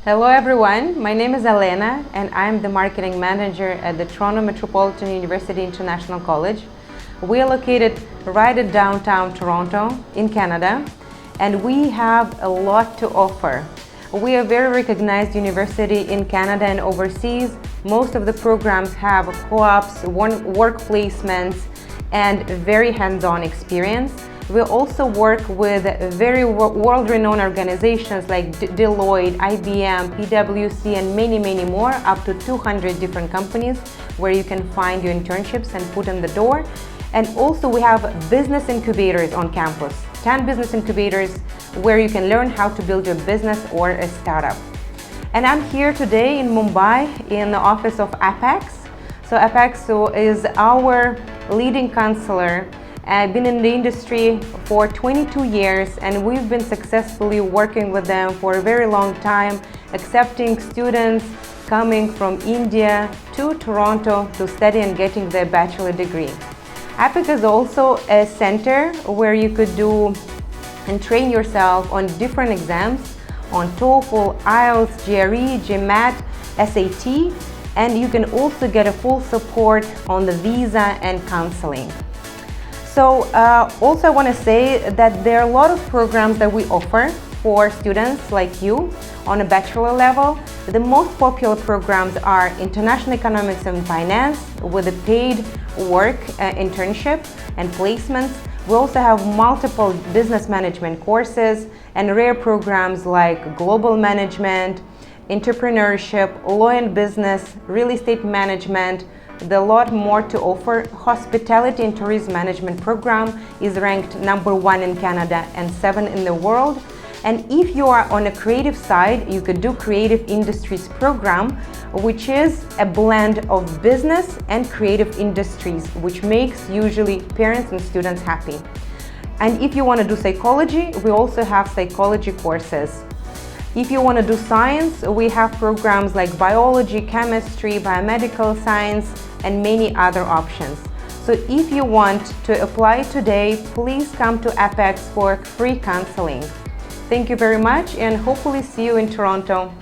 Hello everyone, my name is Elena and I'm the marketing manager at the Toronto Metropolitan University International College. We are located right at downtown Toronto in Canada, and we have a lot to offer. We are a very recognized university in Canada and overseas. Most of the programs have co-ops, work placements, and very hands-on experience. We also work with very world-renowned organizations like Deloitte, IBM, PwC, and many more, up to 200 different companies where you can find your internships and put in the door. And also we have business incubators on campus, 10 business incubators where you can learn how to build your business or a startup. And I'm here today in Mumbai in the office of Apex. So Apex is our leading counselor. I've been in the industry for 22 years and we've been successfully working with them for a very long time, accepting students coming from India to Toronto to study and getting their bachelor degree. APEC is also a center where you could do and train yourself on different exams on TOEFL, IELTS, GRE, GMAT, SAT, and you can also get a full support on the visa and counseling. So also I want to say that there are a lot of programs that we offer for students like you on a bachelor level. The most popular programs are International Economics and Finance with a paid work internship and placements. We also have multiple business management courses and rare programs like Global Management, Entrepreneurship, Law and Business, Real Estate Management. There's a lot more to offer. Hospitality and Tourism Management program is ranked #1 in Canada and 7 in the world. And if you are on a creative side, you could do Creative Industries program, which is a blend of business and creative industries, which makes usually parents and students happy. And if you want to do psychology, we also have psychology courses. If you want to do science, we have programs like biology, chemistry, biomedical science, and many other options. So if you want to apply today, please come to Apex for free counseling. Thank you very much and hopefully see you in Toronto.